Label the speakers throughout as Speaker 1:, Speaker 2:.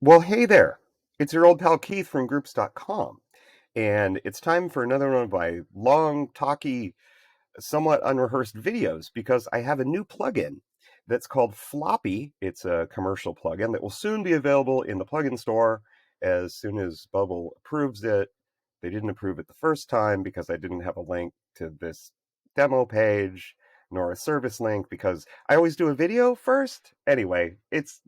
Speaker 1: Well, hey there. It's your old pal Keith from groups.com. And it's time for another one of my long, talky, somewhat unrehearsed videos because I have a new plugin that's called Floppy. It's a commercial plugin that will soon be available in the plugin store as soon as Bubble approves it. They didn't approve it the first time because I didn't have a link to this demo page nor a service link because I always do a video first. Anyway, it's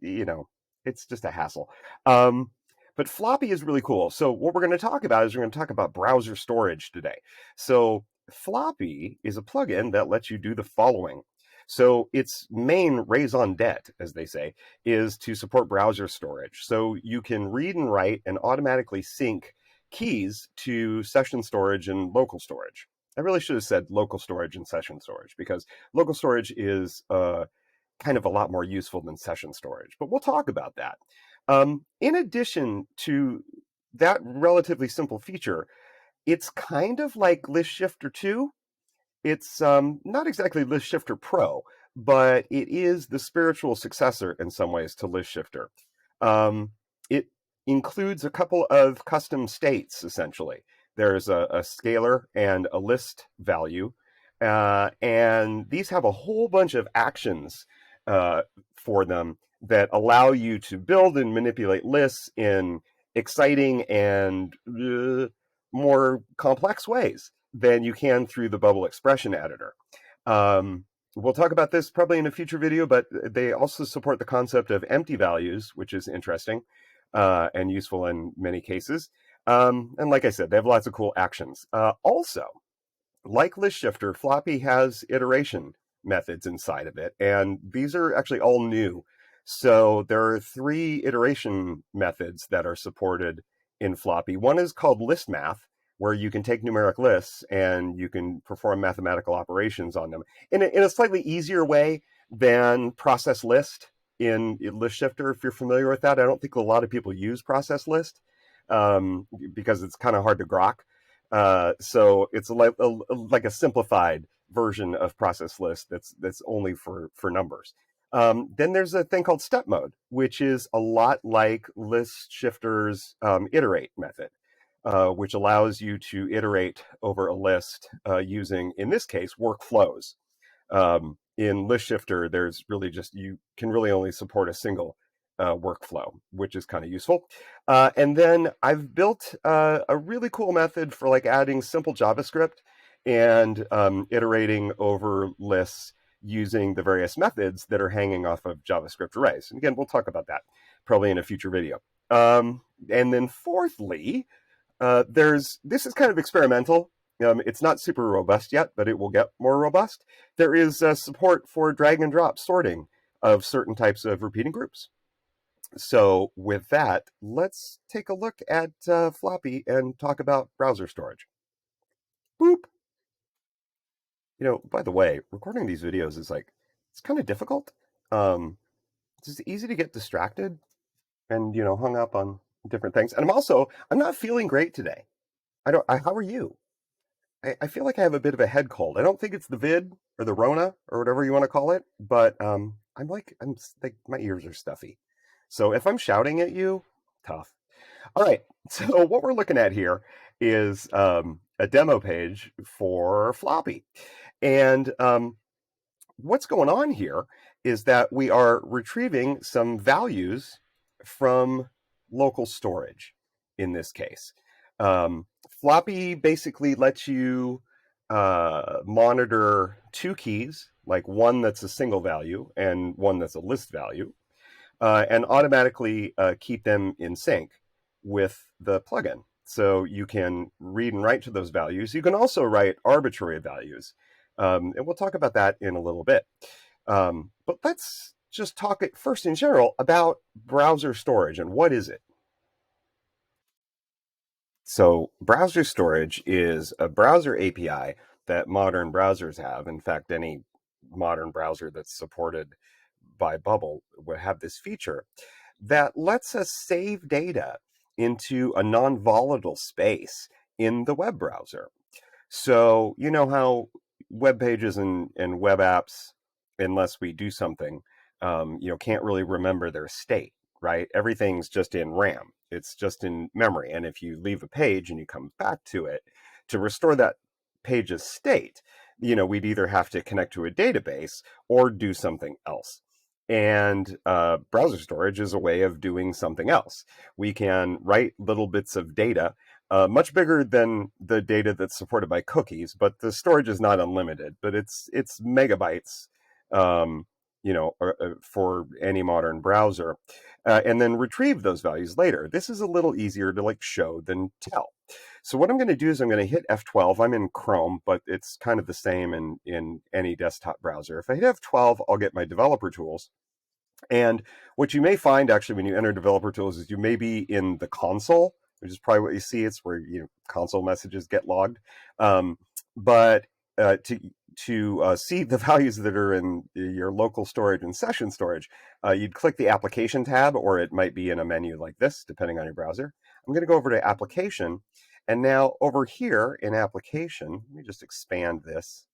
Speaker 1: just a hassle. Um, but Floppy is really cool. So what we're going to talk about is we're going to talk about browser storage today. So Floppy is a plugin that lets you do the following. So its main raison d'etre, as they say, is to support browser storage. So you can read and write and automatically sync keys to session storage and local storage. I really should have said local storage and session storage because local storage is kind of a lot more useful than session storage, but we'll talk about that. In addition to that relatively simple feature, it's kind of like List Shifter 2. It's not exactly List Shifter Pro, but it is the spiritual successor in some ways to List Shifter. It includes a couple of custom states, essentially. There's a scalar and a list value, and these have a whole bunch of actions for them that allow you to build and manipulate lists in exciting and more complex ways than you can through the Bubble expression editor. We'll talk about this probably in a future video, but they also support the concept of empty values, which is interesting and useful in many cases. And like I said, they have lots of cool actions. Also, like List Shifter, Floppy has iteration methods inside of it, and these are actually all new. So there are three iteration methods that are supported in Floppy. One is called list math, where you can take numeric lists and you can perform mathematical operations on them in a slightly easier way than process list in List Shifter. If you're familiar with that, I don't think a lot of people use process list because it's kind of hard to grok. So it's like a simplified version of process list that's only for numbers. Then there's a thing called step mode, which is a lot like List Shifter's iterate method, which allows you to iterate over a list using, in this case, workflows. In List Shifter, there's really just, you can really only support a single workflow, which is kind of useful. And then I've built a really cool method for like adding simple JavaScript and iterating over lists using the various methods that are hanging off of JavaScript arrays. And again, we'll talk about that probably in a future video. And then fourthly, this is kind of experimental. It's not super robust yet, but it will get more robust. There is support for drag and drop sorting of certain types of repeating groups. So with that, let's take a look at Floppy and talk about browser storage. Boop. By the way, recording these videos is it's kind of difficult. It's just easy to get distracted and, hung up on different things. And I'm not feeling great today. How are you? I feel like I have a bit of a head cold. I don't think it's the vid or the Rona or whatever you want to call it, but I'm like my ears are stuffy. So if I'm shouting at you, tough. All right. So what we're looking at here is a demo page for Floppy, and what's going on here is that we are retrieving some values from local storage. In this case, Floppy basically lets you monitor two keys, like one that's a single value and one that's a list value, and automatically keep them in sync with the plugin. So you can read and write to those values. You can also write arbitrary values. And we'll talk about that in a little bit. But let's just talk first in general about browser storage and what is it? So browser storage is a browser API that modern browsers have. In fact, any modern browser that's supported by Bubble will have this feature that lets us save data into a non-volatile space in the web browser. So you know how web pages and web apps, unless we do something, can't really remember their state. right? Everything's just in RAM. It's just in memory. And if you leave a page and you come back to it, to restore that page's state, we'd either have to connect to a database or do something else. And browser storage is a way of doing something else. We can write little bits of data, much bigger than the data that's supported by cookies, but the storage is not unlimited, but it's megabytes, um, for any modern browser, and then retrieve those values later. This is a little easier to show than tell. So what I'm going to do is I'm going to hit F12. I'm in Chrome, but it's kind of the same in any desktop browser. If I hit F12, I'll get my developer tools. And what you may find actually when you enter developer tools is you may be in the console, which is probably what you see. It's where console messages get logged. But to see the values that are in your local storage and session storage, you'd click the application tab, or it might be in a menu like this, depending on your browser. I'm going to go over to application. And now over here in application, let me just expand this.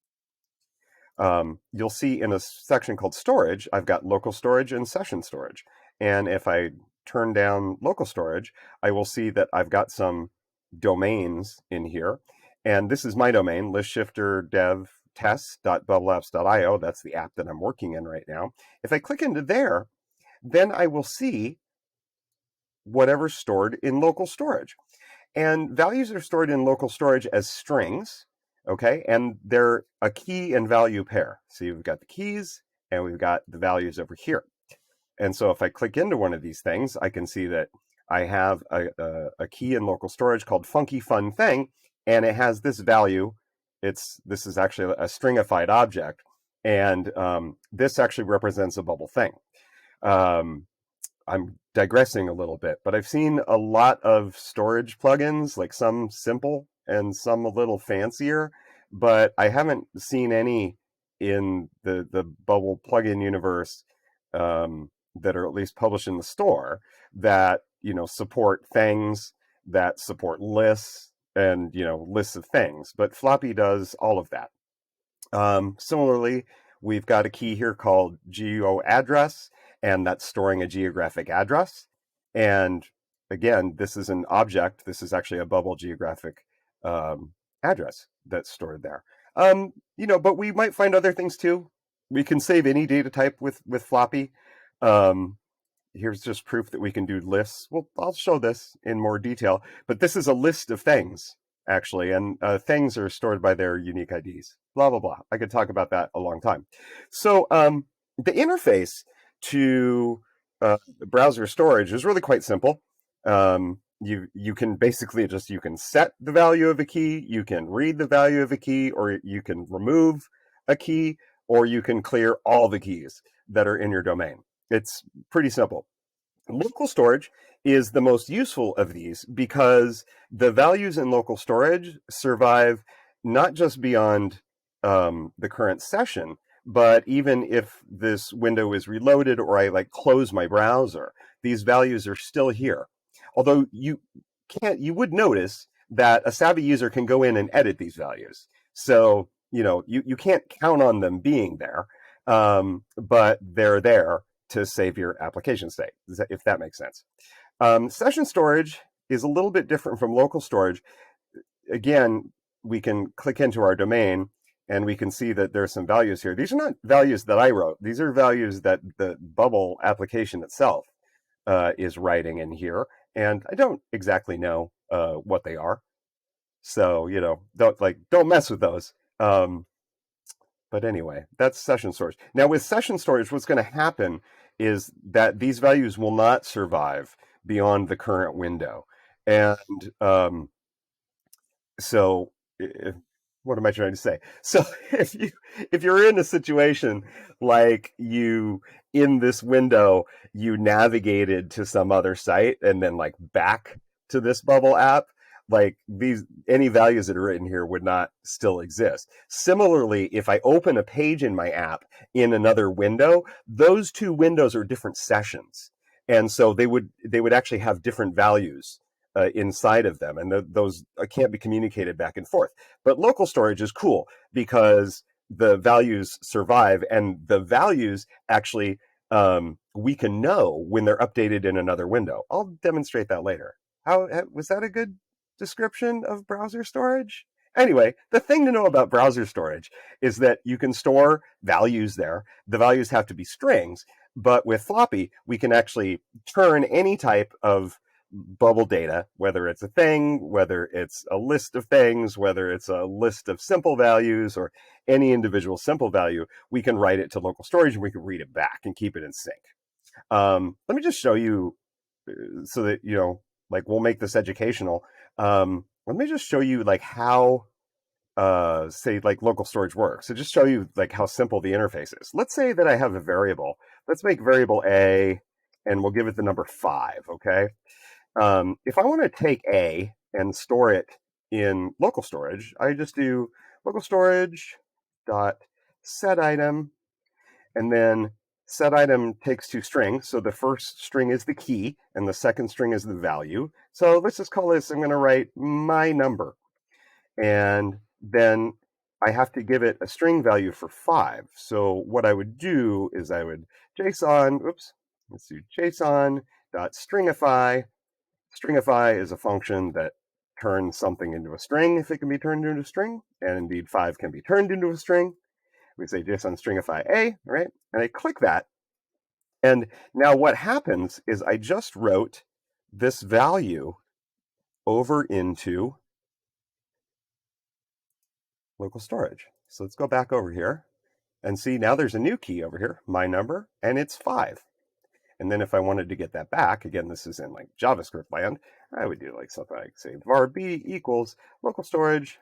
Speaker 1: You'll see in a section called storage, I've got local storage and session storage. And if I turn down local storage, I will see that I've got some domains in here. And this is my domain, listshifter.dev.test.bubbleapps.io. That's the app that I'm working in right now. If I click into there, then I will see whatever's stored in local storage. And values are stored in local storage as strings. Okay, and they're a key and value pair. So you've got the keys and we've got the values over here. And so if I click into one of these things, I can see that I have a key in local storage called Funky Fun Thing, and it has this value. This is actually a stringified object, and this actually represents a bubble thing. I'm digressing a little bit, but I've seen a lot of storage plugins, like some simple and some a little fancier, but I haven't seen any in the Bubble plugin universe that are at least published in the store that support things, that support lists, and lists of things. But Floppy does all of that. Similarly, we've got a key here called geo address, and that's storing a geographic address. And again, this is an object. This is actually a Bubble geographic address that's stored there. But we might find other things too. We can save any data type with Floppy. Here's just proof that we can do lists. Well, I'll show this in more detail, but this is a list of things actually, and things are stored by their unique IDs. Blah blah blah. I could talk about that a long time. So the interface to browser storage is really quite simple. You can basically you can set the value of a key, you can read the value of a key, or you can remove a key, or you can clear all the keys that are in your domain. It's pretty simple. Local storage is the most useful of these because the values in local storage survive not just beyond the current session, but even if this window is reloaded or I close my browser, these values are still here. Although you would notice that a savvy user can go in and edit these values. So, you can't count on them being there, but they're there to save your application state, if that makes sense. Session storage is a little bit different from local storage. Again, we can click into our domain and we can see that there's some values here. These are not values that I wrote. These are values that the Bubble application itself is writing in here. And I don't exactly know what they are. So, don't mess with those. But anyway, that's session storage. Now with session storage, what's going to happen is that these values will not survive beyond the current window. And so what am I trying to say? So if you're in a situation like in this window, you navigated to some other site and then back to this Bubble app, any values that are written here would not still exist. Similarly, if I open a page in my app in another window, those two windows are different sessions. And so they would actually have different values inside of them, and those can't be communicated back and forth. But local storage is cool because the values survive, and the values actually we can know when they're updated in another window. I'll demonstrate that later. How was that a good description of browser storage? Anyway, the thing to know about browser storage is that you can store values there. The values have to be strings, but with Floppy, we can actually turn any type of bubble data, whether it's a thing, whether it's a list of things, whether it's a list of simple values or any individual simple value, we can write it to local storage and we can read it back and keep it in sync. Let me just show you so that, like we'll make this educational. Let me just show you like how say like local storage works. So just show you like how simple the interface is. Let's say that I have a variable. Let's make variable A and we'll give it the number 5, okay? If I want to take A and store it in local storage, I just do local storage dot set item, and then set item takes 2 strings. So the first string is the key, and the second string is the value. So let's just call this, I'm going to write my number. And then I have to give it a string value for 5. So what I would do is I would JSON, let's do JSON.stringify. Stringify is a function that turns something into a string if it can be turned into a string, and indeed 5 can be turned into a string. We say JSON stringify A, right? And I click that. And now what happens is I just wrote this value over into local storage. So let's go back over here and see now there's a new key over here, my number, and it's 5. And then if I wanted to get that back, again, this is in like JavaScript land, I would do like something like say var b equals local storage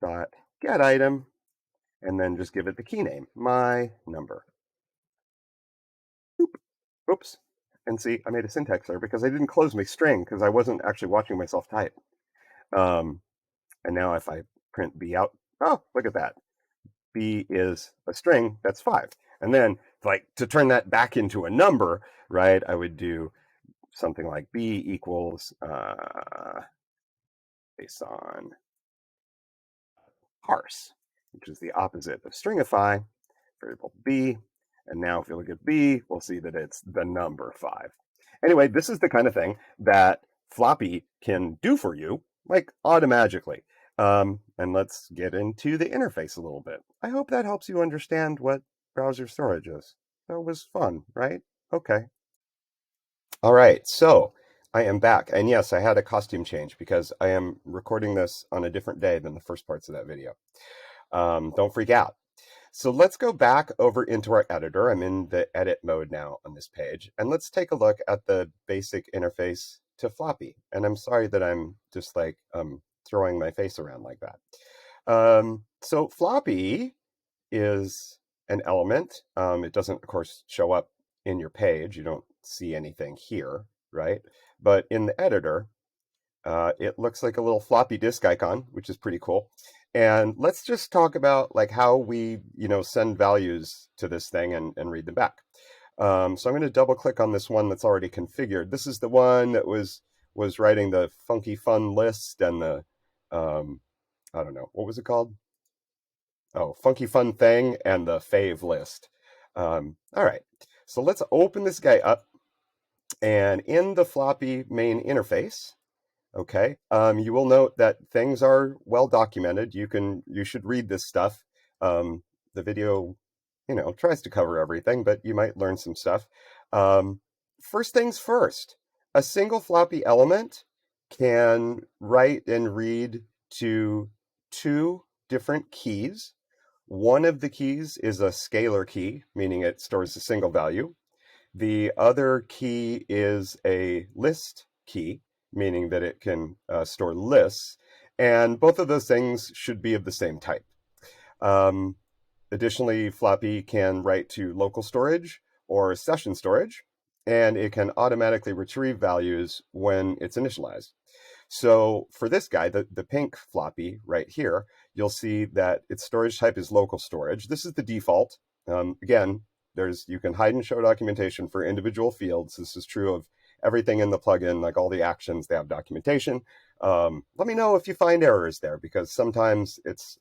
Speaker 1: dot get item, and then just give it the key name, my number. Oops. And see, I made a syntax error because I didn't close my string because I wasn't actually watching myself type. And now if I print b out, oh, look at that. B is a string, that's 5. And then like to turn that back into a number, right, I would do something like b equals JSON parse, which is the opposite of stringify, variable b. And now if you look at b, we'll see that it's the number 5. Anyway, this is the kind of thing that Floppy can do for you, like automatically. And let's get into the interface a little bit. I hope that helps you understand what browser storage is. That was fun, right? Okay. All right, so I am back. And yes, I had a costume change because I am recording this on a different day than the first parts of that video. Don't freak out. So let's go back over into our editor. I'm in the edit mode now on this page. And let's take a look at the basic interface to Floppy. And I'm sorry that I'm just like throwing my face around like that. So Floppy is an element. It doesn't, of course, show up in your page. You don't see anything here, right? But in the editor, it looks like a little floppy disk icon, which is pretty cool. And let's just talk about like how we, send values to this thing and read them back. So I'm going to double click on this one that's already configured. This is the one that was writing the funky fun list and the, I don't know, what was it called? Oh, funky fun thing and the fave list. All right, so let's open this guy up. And in the Floppy main interface, okay, you will note that things are well documented. You should read this stuff. The video, tries to cover everything, but you might learn some stuff. First things first, a single Floppy element can write and read to 2 different keys. One of the keys is a scalar key, meaning it stores a single value. The other key is a list key, meaning that it can store lists. And both of those things should be of the same type. Additionally, Floppy can write to local storage or session storage, and it can automatically retrieve values when it's initialized. So for this guy, the pink Floppy right here, you'll see that its storage type is local storage. This is the default. Again, you can hide and show documentation for individual fields. This is true of everything in the plugin, like all the actions, they have documentation. Let me know if you find errors there, because sometimes it's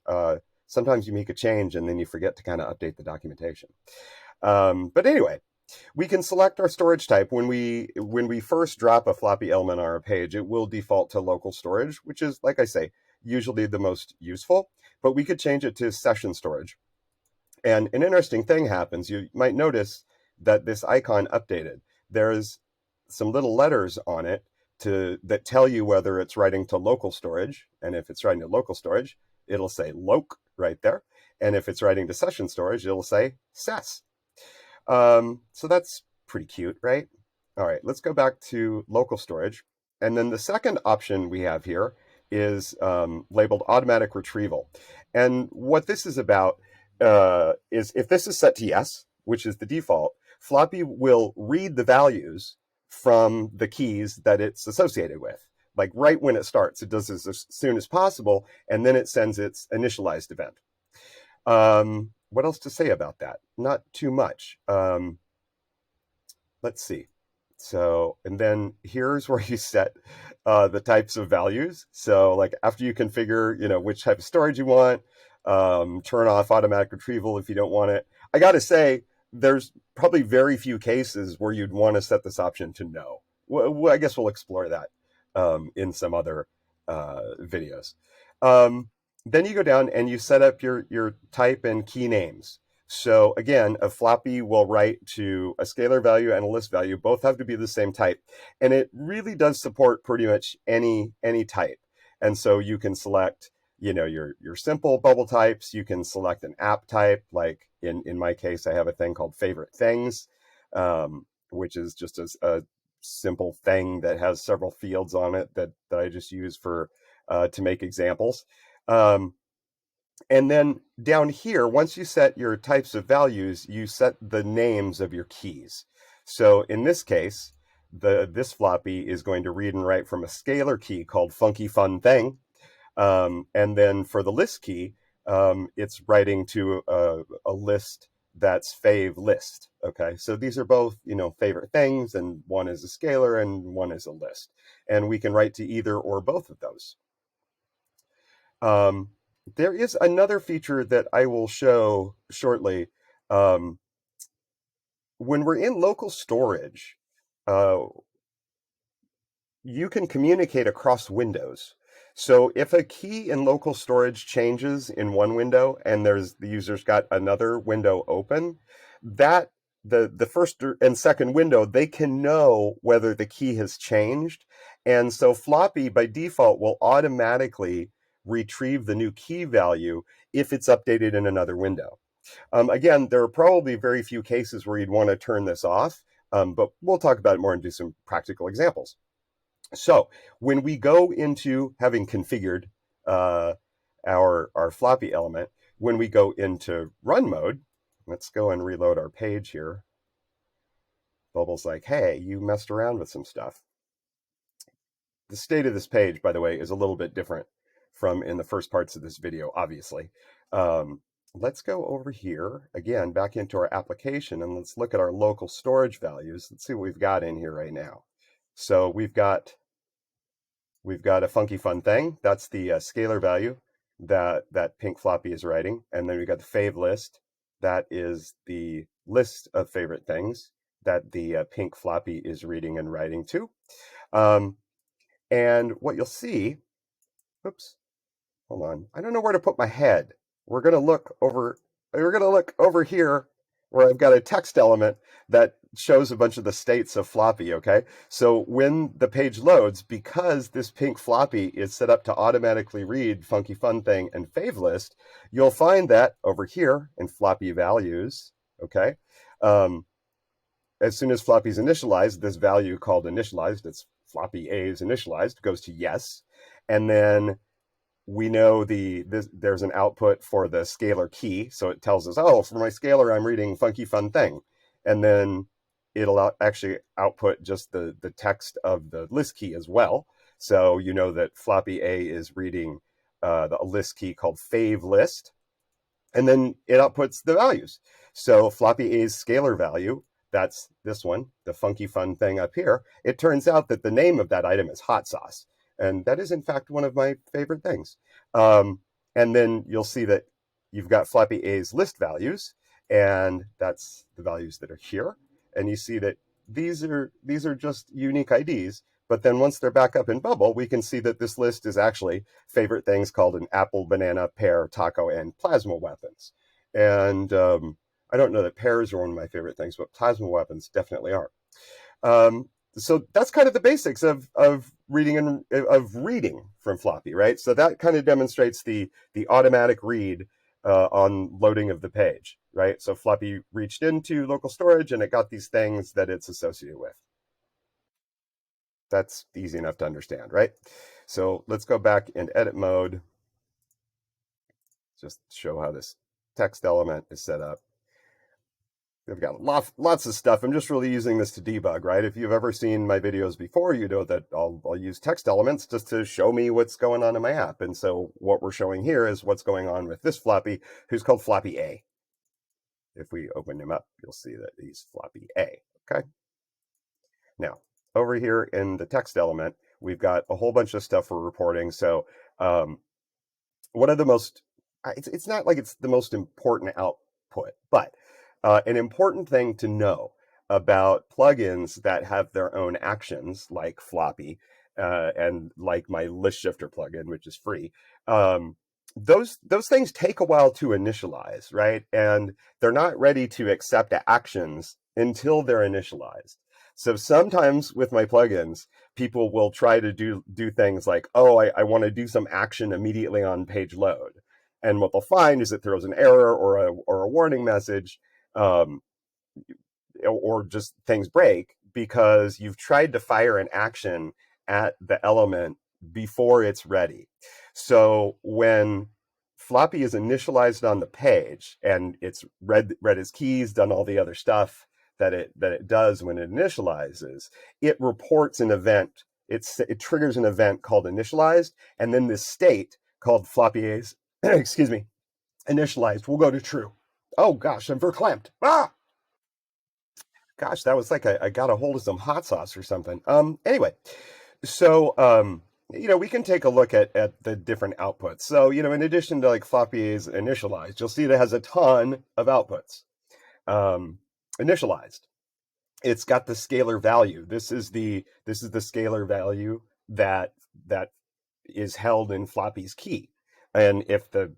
Speaker 1: sometimes you make a change and then you forget to kind of update the documentation. But anyway, we can select our storage type. When we first drop a floppy element on our page, it will default to local storage, which is, like I say, usually the most useful, but we could change it to session storage. And an interesting thing happens. You might notice that this icon updated. There's some little letters on it that tell you whether it's writing to local storage. And if it's writing to local storage, it'll say loc right there. And if it's writing to session storage, it'll say ses. So that's pretty cute, right? All right, let's go back to local storage. And then the second option we have here is labeled automatic retrieval. And what this is about is if this is set to yes, which is the default, Floppy will read the values from the keys that it's associated with. Like right when it starts, it does this as soon as possible, and then it sends its initialized event. What else to say about that? Not too much. Let's see. So, and then here's where you set the types of values. So like after you configure, which type of storage you want, turn off automatic retrieval if you don't want it. I got to say, there's probably very few cases where you'd want to set this option to no. Well, I guess we'll explore that in some other videos. Then you go down and you set up your type and key names. So again, a floppy will write to a scalar value and a list value. Both have to be the same type. And it really does support pretty much any type. And so you can select, your simple bubble types. You can select an app type. Like in my case, I have a thing called favorite things, which is just a simple thing that has several fields on it that I just use for to make examples. And then down here, once you set your types of values, you set the names of your keys. So in this case, this floppy is going to read and write from a scalar key called funky fun thing. And then for the list key, it's writing to a list that's fav list. Okay, so these are both, favorite things, and one is a scalar and one is a list. And we can write to either or both of those. There is another feature that I will show shortly. When we're in local storage, you can communicate across windows. So if a key in local storage changes in one window and the user's got another window open, that the first and second window, they can know whether the key has changed. And so Floppy by default will automatically retrieve the new key value if it's updated in another window. Again, there are probably very few cases where you'd want to turn this off, but we'll talk about it more and do some practical examples. So when we go into having configured our floppy element, when we go into run mode, let's go and reload our page here. Bubble's like, hey, you messed around with some stuff. The state of this page, by the way, is a little bit different from in the first parts of this video, obviously. Let's go over here, again, back into our application, and let's look at our local storage values. Let's see what we've got in here right now. So we've got a funky fun thing. That's the scalar value that pink floppy is writing. And then we've got the fav list. That is the list of favorite things that the pink floppy is reading and writing to. And what you'll see, oops, hold on. I don't know where to put my head. We're going to look over here where I've got a text element that shows a bunch of the states of floppy, okay? So when the page loads, because this pink floppy is set up to automatically read funky fun thing and fav list, you'll find that over here in floppy values, okay? As soon as floppy's initialized, this value called initialized, it's floppy A is initialized, goes to yes. And then we know there's an output for the scalar key. So it tells us, oh, for my scalar, I'm reading funky fun thing. And then it'll actually output just the text of the list key as well. So you know that floppy A is reading the list key called fav list. And then it outputs the values. So floppy A's scalar value, that's this one, the funky fun thing up here. It turns out that the name of that item is hot sauce. And that is, in fact, one of my favorite things. And then you'll see that you've got floppy A's list values, and that's the values that are here. And you see that these are just unique IDs. But then once they're back up in Bubble, we can see that this list is actually favorite things called an apple, banana, pear, taco, and plasma weapons. And I don't know that pears are one of my favorite things, but plasma weapons definitely are. So that's kind of the basics of reading and of reading from floppy, right? So that kind of demonstrates the automatic read on loading of the page, right? So floppy reached into local storage and it got these things that it's associated with. That's easy enough to understand, right? So let's go back in edit mode, just show how this text element is set up. We've got lots of stuff. I'm just really using this to debug, right? If you've ever seen my videos before, you know that I'll use text elements just to show me what's going on in my app. And so what we're showing here is what's going on with this floppy, who's called Floppy A. If we open him up, you'll see that he's Floppy A, okay? Now, over here in the text element, we've got a whole bunch of stuff for reporting. So one of the most, it's not like it's the most important output, but an important thing to know about plugins that have their own actions, like Floppy, and like my list shifter plugin, which is free. Those things take a while to initialize, right? And they're not ready to accept actions until they're initialized. So sometimes with my plugins, people will try to do things like, oh, I want to do some action immediately on page load. And what they'll find is it throws an error or a warning message, um, or just things break because you've tried to fire an action at the element before it's ready. So when floppy is initialized on the page and it's read its keys, done all the other stuff that it does when it initializes, it reports an event. It triggers an event called initialized, and then this state called floppy A's, excuse me, initialized will go to true. Oh gosh, I'm verklempt. Ah! Gosh, that was like I got a hold of some hot sauce or something. Anyway, so we can take a look at the different outputs. So, in addition to like floppy is initialized, you'll see that it has a ton of outputs. Initialized. It's got the scalar value. This is the scalar value that is held in floppy's key. And if the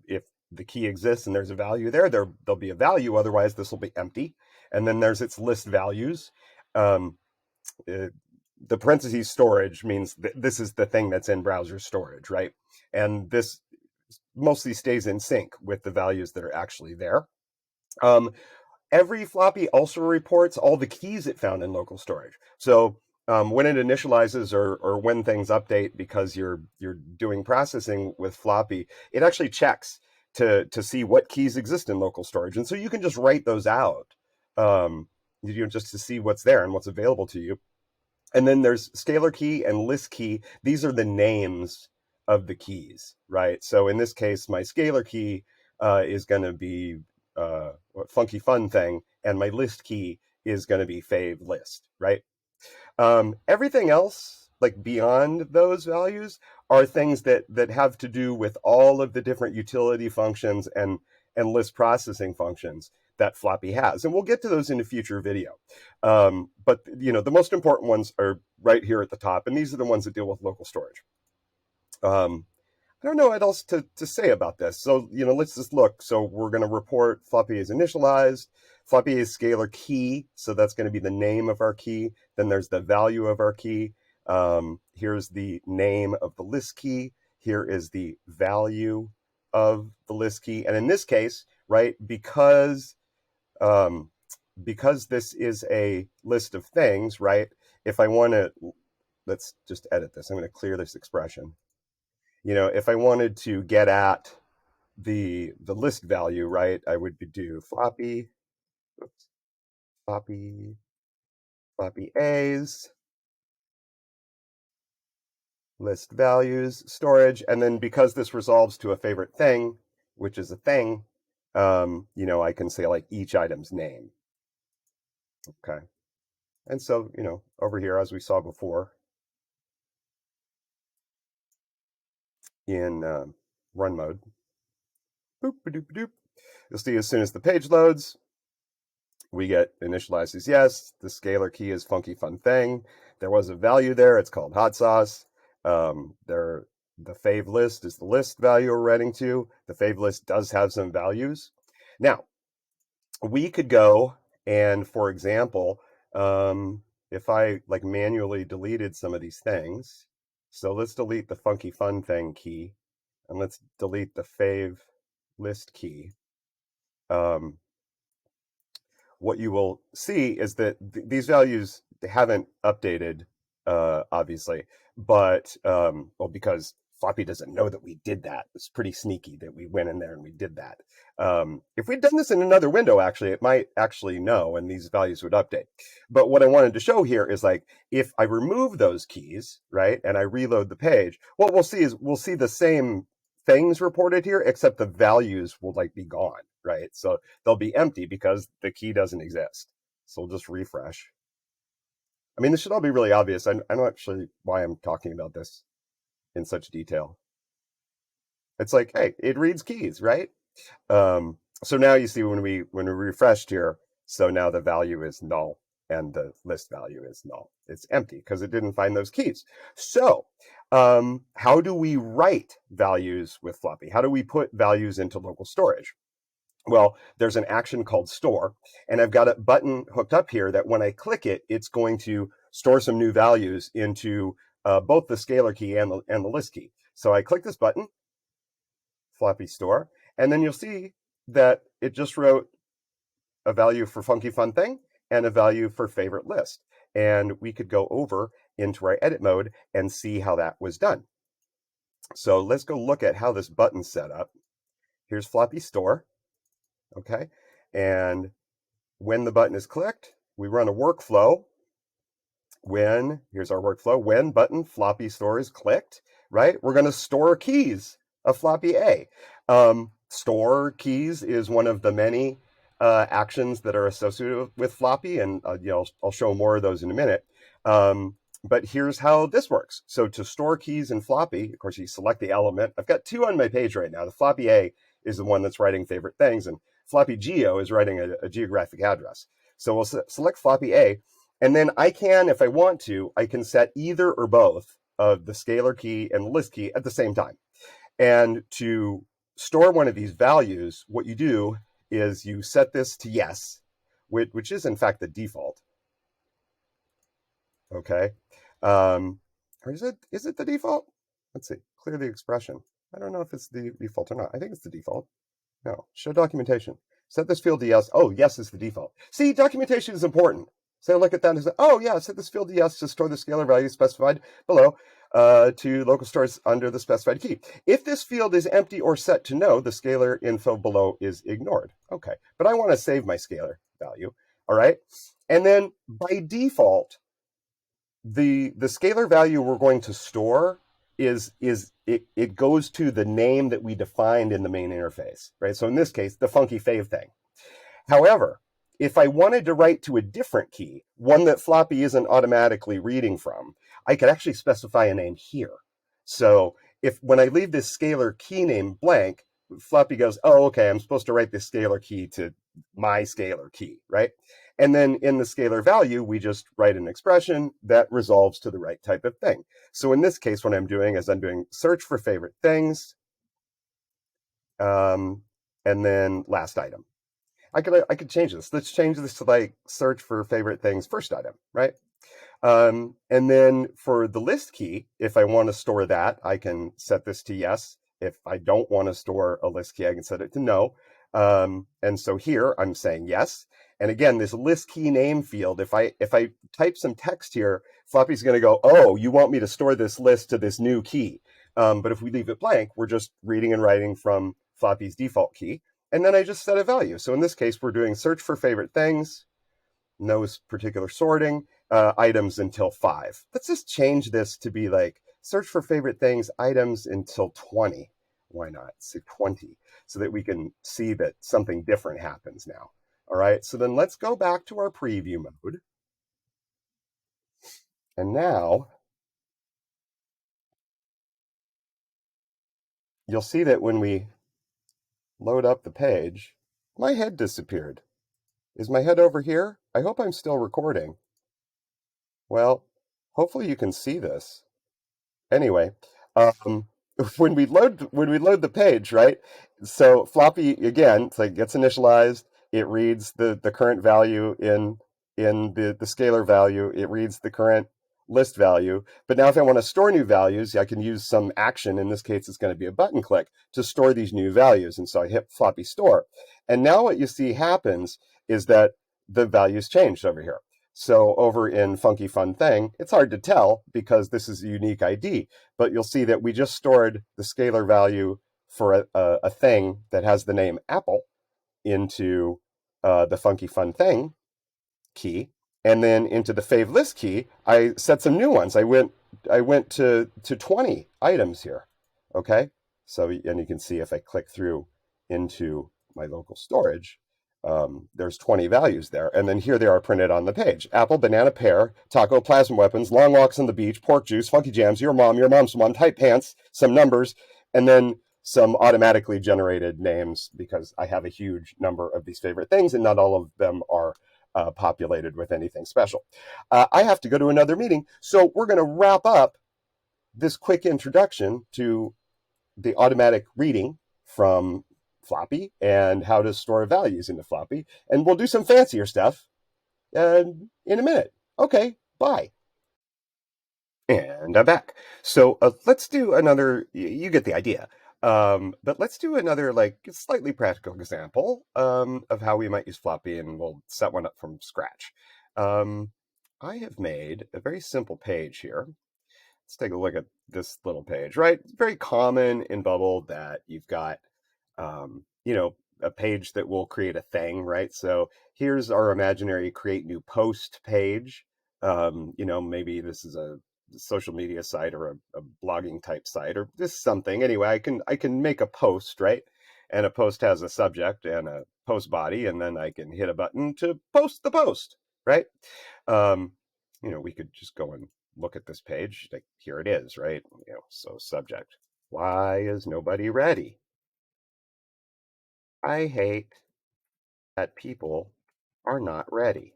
Speaker 1: key exists and there's a value there'll be a value. Otherwise, this will be empty. And then there's its list values. Um, the parentheses storage means this is the thing that's in browser storage, right? And this mostly stays in sync with the values that are actually there. Every floppy also reports all the keys it found in local storage. So when it initializes or when things update because you're doing processing with floppy, it actually checks to see what keys exist in local storage. And so you can just write those out, just to see what's there and what's available to you. And then there's scalar key and list key. These are the names of the keys, right? So in this case, my scalar key is going to be funky fun thing, and my list key is going to be fave list, right? Everything else, like beyond those values, are things that have to do with all of the different utility functions and list processing functions that floppy has, and we'll get to those in a future video. But the most important ones are right here at the top, and these are the ones that deal with local storage. I don't know what else to say about this. So, let's just look. So we're going to report floppy is initialized. Floppy is scalar key. So that's going to be the name of our key. Then there's the value of our key. Here's the name of the list key. Here is the value of the list key. And in this case, right, because this is a list of things, right, if I want to, let's just edit this. I'm going to clear this expression. If I wanted to get at the list value, right, I would do floppy, floppy A's, list values, storage, and then because this resolves to a favorite thing, which is a thing, I can say like each item's name. Okay. And so, over here, as we saw before, in run mode, boop, ba-doop, ba-doop, You'll see as soon as the page loads, we get initialized as yes. The scalar key is funky fun thing. There was a value there. It's called hot sauce. The fave list is the list value we're writing to. The fave list does have some values. Now, we could go and, for example, if I like manually deleted some of these things, so let's delete the funky fun thing key and let's delete the fave list key. What you will see is that these values haven't updated, obviously, but well, because Floppy doesn't know that we did that. It's pretty sneaky that we went in there and we did that. If we'd done this in another window, actually, it might actually know, and these values would update. But what I wanted to show here is like if I remove those keys, right, and I reload the page, what we'll see is we'll see the same things reported here, except the values will like be gone, right? So they'll be empty because the key doesn't exist. So we'll just refresh. I mean, this should all be really obvious. I'm not actually why I'm talking about this in such detail. It's like, hey, it reads keys, right? So now you see when we refreshed here, so now the value is null and the list value is null. It's empty because it didn't find those keys. So how do we write values with Floppy? How do we put values into local storage? Well, there's an action called store, and I've got a button hooked up here that when I click it, it's going to store some new values into both the scalar key and the list key. So I click this button, Floppy Store, and then you'll see that it just wrote a value for funky fun thing and a value for favorite list. And we could go over into our edit mode and see how that was done. So let's go look at how this button's set up. Here's Floppy Store, okay? And when the button is clicked, we run a workflow. Here's our workflow, when button Floppy Store is clicked, right? We're going to store keys of Floppy A. Store keys is one of the many actions that are associated with Floppy, and I'll show more of those in a minute. But here's how this works. So to store keys in Floppy, of course, you select the element. I've got two on my page right now. The Floppy A is the one that's writing favorite things, and Floppy Geo is writing a geographic address. So we'll select Floppy A, and then I can, if I want to, I can set either or both of the scalar key and the list key at the same time. And to store one of these values, what you do is you set this to yes, which is in fact the default. Okay. Or is it the default? Let's see. Clear the expression. I don't know if it's the default or not. I think it's the default. No. Show documentation. Set this field to yes. Oh, yes is the default. See, documentation is important. So look at that and say, oh yeah, set this field to yes to store the scalar value specified below to local stores under the specified key. If this field is empty or set to no, the scalar info below is ignored. Okay, but I want to save my scalar value. All right, and then by default, the scalar value we're going to store it goes to the name that we defined in the main interface, right? So in this case, the funky fave thing. However, if I wanted to write to a different key, one that Floppy isn't automatically reading from, I could actually specify a name here. So if when I leave this scalar key name blank, Floppy goes, oh, okay, I'm supposed to write this scalar key to my scalar key, right? And then in the scalar value, we just write an expression that resolves to the right type of thing. So in this case, what I'm doing is I'm doing search for favorite things, and then last item. I could change this. Let's change this to like search for favorite things first item, right? And then for the list key, if I want to store that, I can set this to yes. If I don't want to store a list key, I can set it to no. And so here I'm saying yes. And again, this list key name field, if I type some text here, Floppy's going to go, oh, you want me to store this list to this new key. But if we leave it blank, we're just reading and writing from Floppy's default key. And then I just set a value. So in this case, we're doing search for favorite things, no particular sorting, items until 5. Let's just change this to be like search for favorite things, items until 20. Why not? Say 20, so that we can see that something different happens now. All right, so then let's go back to our preview mode. And now you'll see that when we load up the page, my head disappeared. Is my head over here? I hope I'm still recording. Well, hopefully you can see this. Anyway, um, when we load the page, right? So Floppy again, it's like gets initialized. It reads the current value in the scalar value. It reads the current list value. But now, if I want to store new values, I can use some action. In this case, it's going to be a button click to store these new values. And so I hit Floppy Store, and now what you see happens is that the values changed over here. So over in Funky Fun Thing, it's hard to tell because this is a unique ID, but you'll see that we just stored the scalar value for a thing that has the name Apple into the Funky Fun Thing key, and then into the fave list key, I set some new ones. I went to 20 items here. Okay, so and you can see if I click through into my local storage, there's 20 values there, and then here they are printed on the page: apple, banana, pear, taco, plasma weapons, long walks on the beach, pork juice, funky jams, your mom's mom, tight pants, some numbers, and then some automatically generated names because I have a huge number of these favorite things, and not all of them are populated with anything special. I have to go to another meeting, so we're going to wrap up this quick introduction to the automatic reading from Floppy and how to store values into Floppy, and we'll do some fancier stuff in a minute. Okay, bye. And I'm back. So let's do another. You get the idea. But let's do another, like, slightly practical example of how we might use Floppy, and we'll set one up from scratch. Um, I have made a very simple page here. Let's take a look at this little page, right? It's very common in Bubble that you've got, a page that will create a thing, right? So here's our imaginary create new post page. Maybe this is a social media site or a blogging type site or just something. Anyway, I can make a post, right? And a post has a subject and a post body, and then I can hit a button to post the post, right? Um, we could just go and look at this page. Like, here it is, right? So subject. Why is nobody ready? I hate that people are not ready.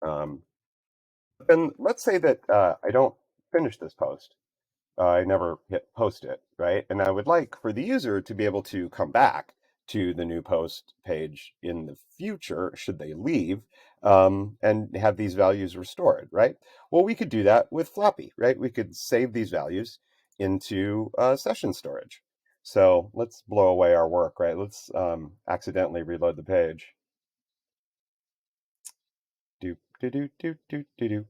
Speaker 1: Um, then let's say that I don't finish this post. I never hit post it, right? And I would like for the user to be able to come back to the new post page in the future, should they leave, and have these values restored, right? Well, we could do that with Floppy, right? We could save these values into session storage. So let's blow away our work, right? Let's accidentally reload the page. Doop, doop, doop, doop, doop,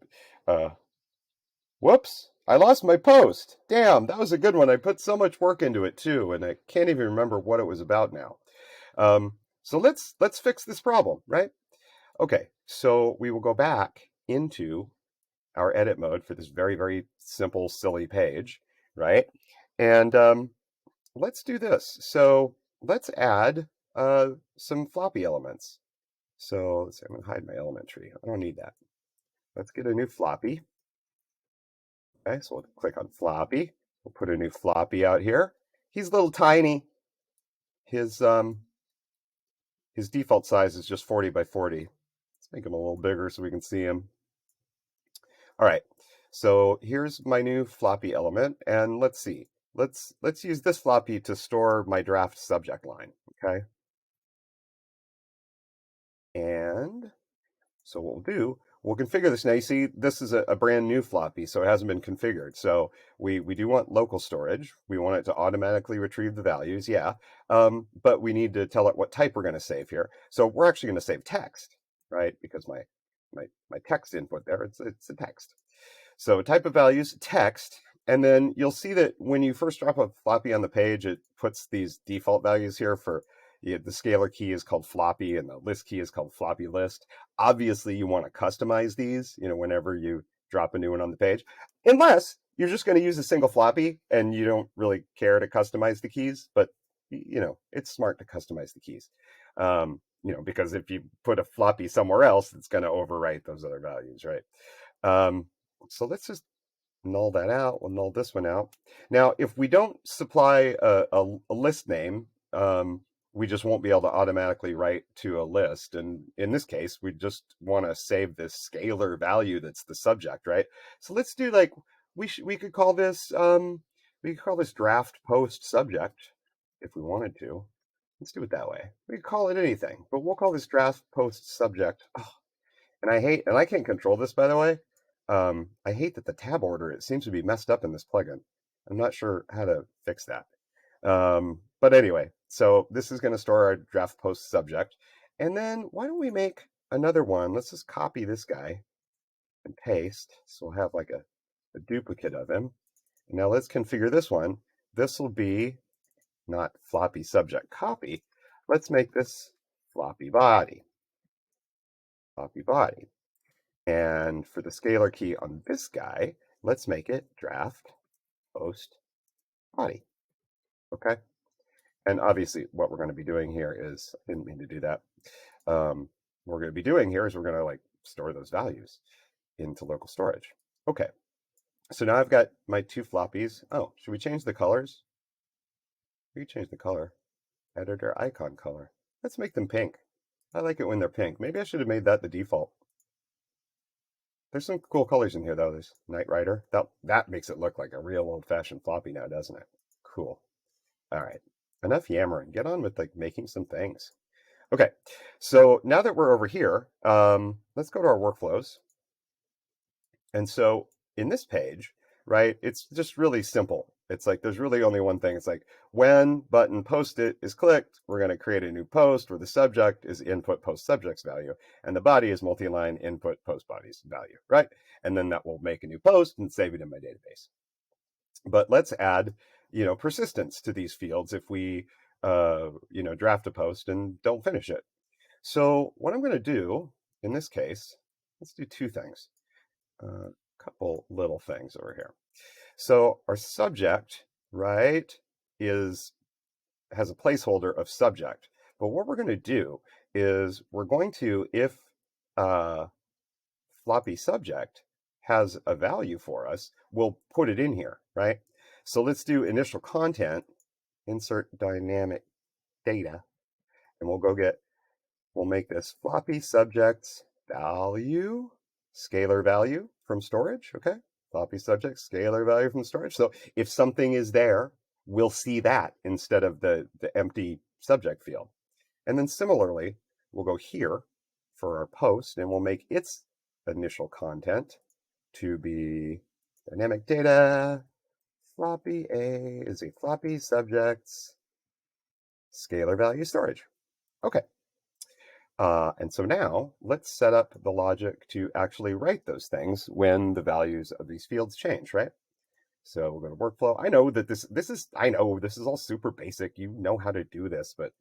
Speaker 1: doop. Whoops, I lost my post. Damn, that was a good one. I put so much work into it too, and I can't even remember what it was about now. So let's fix this problem, right? Okay, so we will go back into our edit mode for this very, very simple, silly page, right? And let's do this. So let's add some floppy elements. So let's see, I'm gonna hide my element tree. I don't need that. Let's get a new floppy. Okay, so we'll click on Floppy. We'll put a new Floppy out here. He's a little tiny. His default size is just 40 by 40. Let's make him a little bigger so we can see him. All right, so here's my new Floppy element, and let's see. Let's use this Floppy to store my draft subject line. Okay, and so what we'll do, we'll configure this. Now you see this is a brand new Floppy, so it hasn't been configured. So we do want local storage. We want it to automatically retrieve the values, yeah. But we need to tell it what type we're going to save here. So we're actually going to save text, right? Because my text input there, it's a text. So type of values, text, and then you'll see that when you first drop a Floppy on the page, it puts these default values here for the scalar key is called Floppy and the list key is called Floppy list. Obviously, you want to customize these, whenever you drop a new one on the page, unless you're just going to use a single Floppy and you don't really care to customize the keys, but it's smart to customize the keys. Because if you put a Floppy somewhere else, it's going to overwrite those other values, right? So let's just null that out. We'll null this one out. Now, if we don't supply a list name, we just won't be able to automatically write to a list. And in this case, we just want to save this scalar value that's the subject, right? So let's do like we could call this draft post subject if we wanted to. Let's do it that way. We could call it anything, but we'll call this draft post subject. Oh, and I can't control this, by the way. I hate that the tab order, it seems to be messed up in this plugin. I'm not sure how to fix that. But anyway, so this is going to store our draft post subject. And then why don't we make another one? Let's just copy this guy and paste. So we'll have like a duplicate of him. And now let's configure this one. This will be not floppy subject copy. Let's make this floppy body. Floppy body. And for the scalar key on this guy, let's make it draft post body. Okay. And obviously what we're going to be doing here is, I didn't mean to do that. We're going to be doing here is we're going to like store those values into local storage. Okay. So now I've got my two floppies. Oh, should we change the colors? We can change the color. Editor icon color. Let's make them pink. I like it when they're pink. Maybe I should have made that the default. There's some cool colors in here though. There's Knight Rider. That makes it look like a real old-fashioned floppy now, doesn't it? Cool. All right. Enough yammering. Get on with like making some things. Okay. So now that we're over here, let's go to our workflows. And so in this page, right, it's just really simple. It's like there's really only one thing. It's like when button post it is clicked, we're going to create a new post where the subject is input post subject's value and the body is multi-line input post body's value, right? And then that will make a new post and save it in my database. But let's add, persistence to these fields if we, draft a post and don't finish it. So what I'm going to do in this case, let's do two things. A couple little things over here. So our subject, right, has a placeholder of subject. But what we're going to do is we're going to, if floppy subject has a value for us, we'll put it in here, right? So let's do initial content, insert dynamic data, and we'll make this floppy subject's value, scalar value from storage, okay? Floppy subject, scalar value from storage. So if something is there, we'll see that instead of the empty subject field. And then similarly, we'll go here for our post and we'll make its initial content to be dynamic data, floppy A is a floppy subject's scalar value storage. Okay. And so now let's set up the logic to actually write those things when the values of these fields change, right? So we'll go to workflow. I know that this is all super basic. You know how to do this, but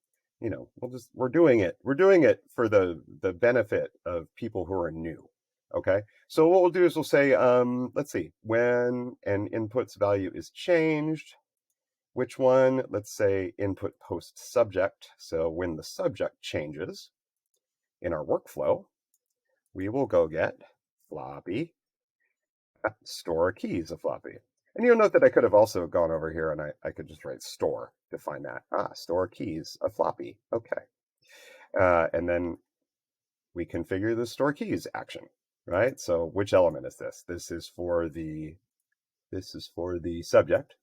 Speaker 1: we're doing it. We're doing it for the benefit of people who are new. Okay. So what we'll do is we'll say, let's see, when an input's value is changed, which one? Let's say input post subject. So when the subject changes, in our workflow, we will go get floppy store keys of floppy. And you'll note that I could have also gone over here and I could just write store to find that. Store keys of floppy. Okay. And then we configure the store keys action, right? So which element is this? This is for the subject,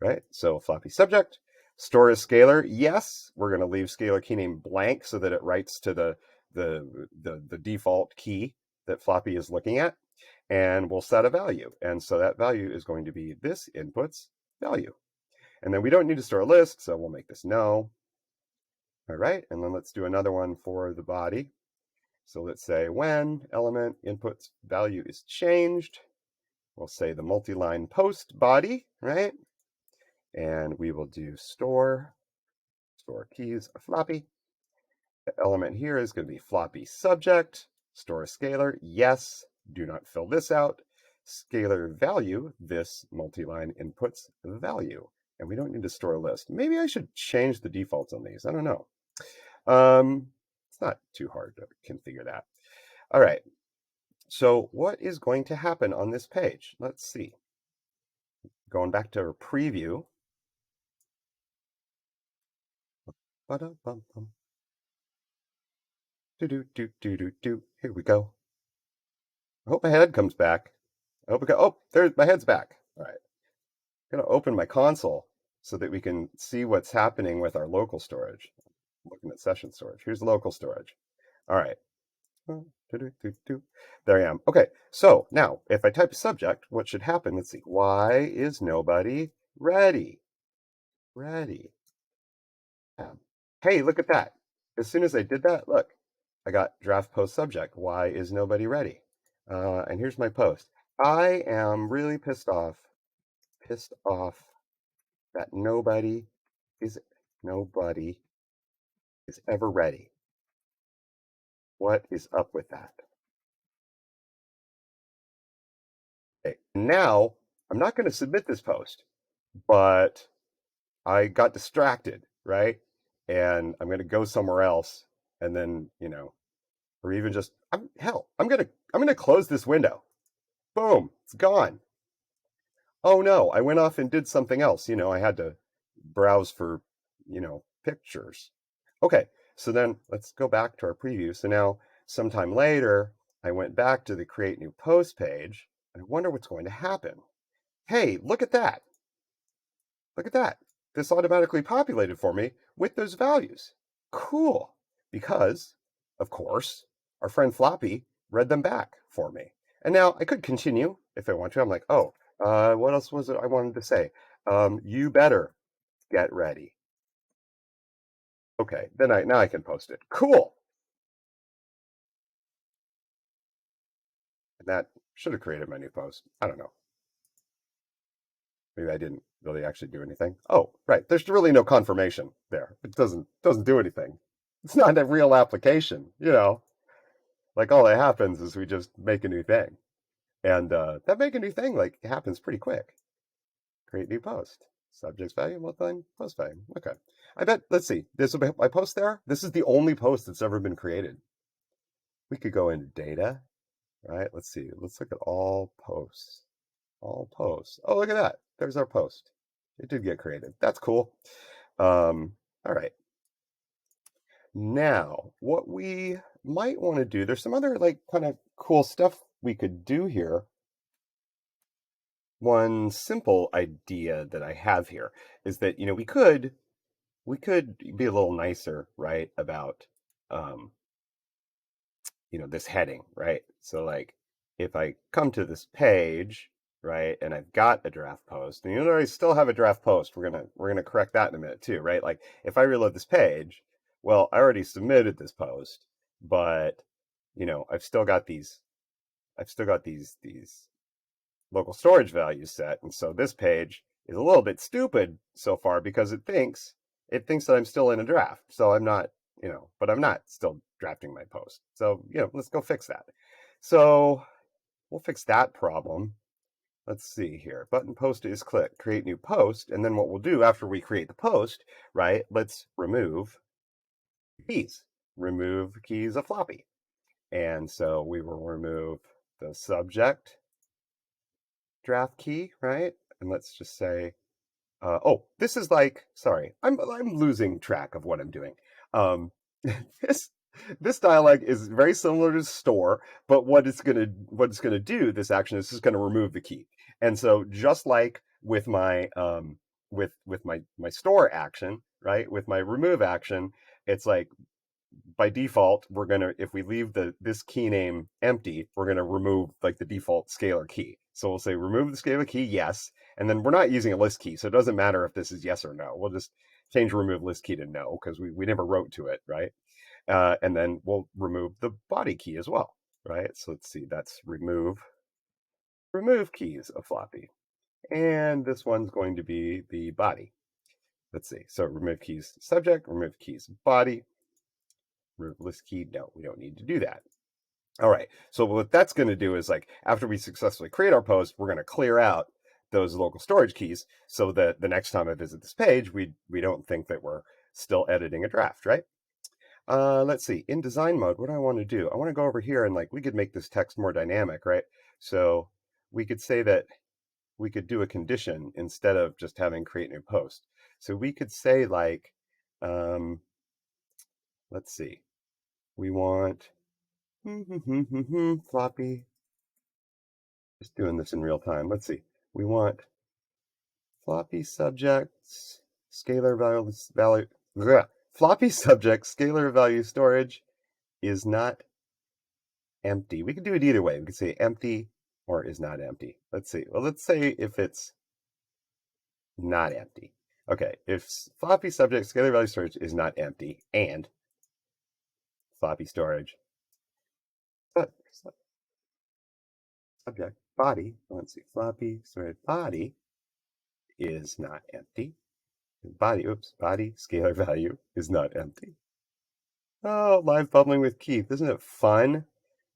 Speaker 1: right? So floppy subject. Store is scalar. Yes, we're going to leave scalar key name blank so that it writes to the default key that floppy is looking at, and we'll set a value. And so that value is going to be this input's value. And then we don't need to store a list, so we'll make this no. All right, and then let's do another one for the body. So let's say when element input's value is changed, we'll say the multi-line post body, right? And we will do store keys of floppy. The element here is going to be floppy subject, store scalar, yes, do not fill this out. Scalar value, this multi-line inputs value. And we don't need to store a list. Maybe I should change the defaults on these. I don't know. It's not too hard to configure that. All right. So what is going to happen on this page? Let's see. going back to our preview. Ba-da-bum-bum. Do-do-do-do-do-do. Here we go. I hope my head comes back. I hope it go. Oh, there's my head's back. All right. I'm going to open my console so that we can see what's happening with our local storage. I'm looking at session storage. Here's local storage. All right. There I am. Okay, so now if I type a subject, what should happen? Let's see. Why is nobody ready? Ready. Yeah. Hey, look at that. As soon as I did that, look, I got draft post subject. Why is nobody ready? And here's my post. I am really pissed off that is nobody is ever ready. What is up with that? Okay, now I'm not going to submit this post, but I got distracted, right? And I'm going to go somewhere else, and then, or even just I'm going to close this window. Boom, it's gone. Oh no, I went off and did something else. I had to browse for, pictures. Okay, so then let's go back to our preview. So now, sometime later, I went back to the create new post page, and I wonder what's going to happen. Hey, look at that. Look at that. This automatically populated for me with those values. Cool. Because, of course, our friend Floppy read them back for me. And now I could continue if I want to. I'm like, oh, what else was it I wanted to say? You better get ready. Okay, then now I can post it. Cool. And that should have created my new post. I don't know. Maybe I didn't really actually do anything. Oh, right. There's really no confirmation there. It doesn't do anything. It's not a real application. Like all that happens is we just make a new thing. And that make a new thing like happens pretty quick. Create new post. Subject's value, multiple post value. Okay. I bet, let's see. This will be my post there. This is the only post that's ever been created. We could go into data, right? Let's see. Let's look at all posts. All posts. Oh, look at that. There's our post. It did get created. That's cool. All right. Now, what we might want to do, there's some other like kind of cool stuff we could do here. One simple idea that I have here is that, we could be a little nicer, right, about this heading, right? So like if I come to this page, right, and I've got a draft post, and I still have a draft post. We're gonna correct that in a minute too, right? Like if I reload this page, well, I already submitted this post, but I've still got these local storage values set, and so this page is a little bit stupid so far because it thinks that I'm still in a draft. So I'm not, but I'm not still drafting my post. So, let's go fix that. So we'll fix that problem. Let's see here. Button post is click, create new post. And then what we'll do after we create the post, right? Let's remove keys. Remove keys of Floppy. And so we will remove the subject draft key, right? And let's just say, this is like, sorry, I'm losing track of what I'm doing. This this dialog is very similar to store, but what it's gonna do, this action is just gonna remove the key. And so just like with my with my store action, right? With my remove action, it's like by default, if we leave this key name empty, we're gonna remove like the default scalar key. So we'll say remove the scalar key, yes, and then we're not using a list key, so it doesn't matter if this is yes or no. We'll just change remove list key to no because we never wrote to it, right? And then we'll remove the body key as well, right? So let's see, that's remove keys of Floppy, and this one's going to be the body. Let's see, so remove keys subject, remove keys body. Remove list key. No, we don't need to do that. All right. So what that's going to do is like after we successfully create our post, we're going to clear out those local storage keys so that the next time I visit this page, we don't think that we're still editing a draft, right? Let's see. In design mode, what do I want to do? I want to go over here and like we could make this text more dynamic, right? So we could say that we could do a condition instead of just having create new post. So we could say like, let's see, we want floppy, just doing this in real time. Let's see, we want floppy subjects, scalar value, floppy subject scalar value storage is not empty. We could do it either way. We could say empty or is not empty. Let's see. Well, let's say if it's not empty. Okay, if floppy subject scalar value storage is not empty and floppy storage subject body, let's see, floppy storage body is not empty. Body, oops, body scalar value is not empty. Oh, live bubbling with Keith. Isn't it fun?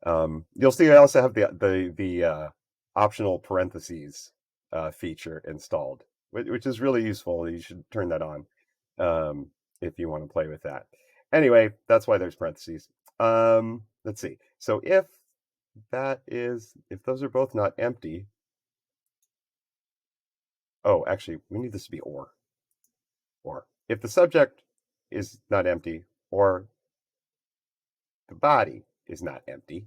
Speaker 1: You'll see I also have the optional parentheses feature installed, which is really useful. You should turn that on if you want to play with that. Anyway, that's why there's parentheses. Let's see. So if those are both not empty. Oh, actually, we need this to be or. Or if the subject is not empty or the body is not empty,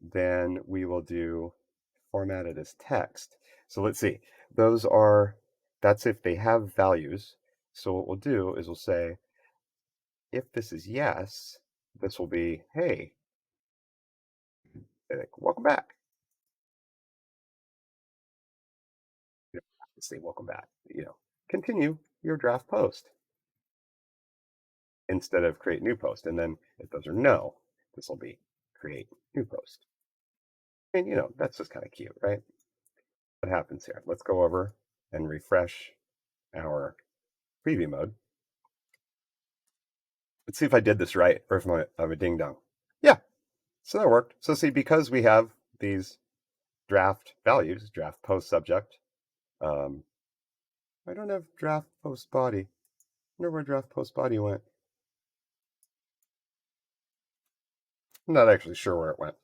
Speaker 1: then we will do formatted as text. So let's see. That's if they have values. So what we'll do is we'll say, if this is yes, this will be, hey, welcome back. Say welcome back. Continue your draft post instead of create new post. And then if those are no, this will be create new post. And that's just kind of cute, right? What happens here? Let's go over and refresh our preview mode. Let's see if I did this right or if I'm a ding dong. Yeah, so that worked. So see, because we have these draft values, draft post subject, I don't have draft post body. I wonder where draft post body went. I'm not actually sure where it went.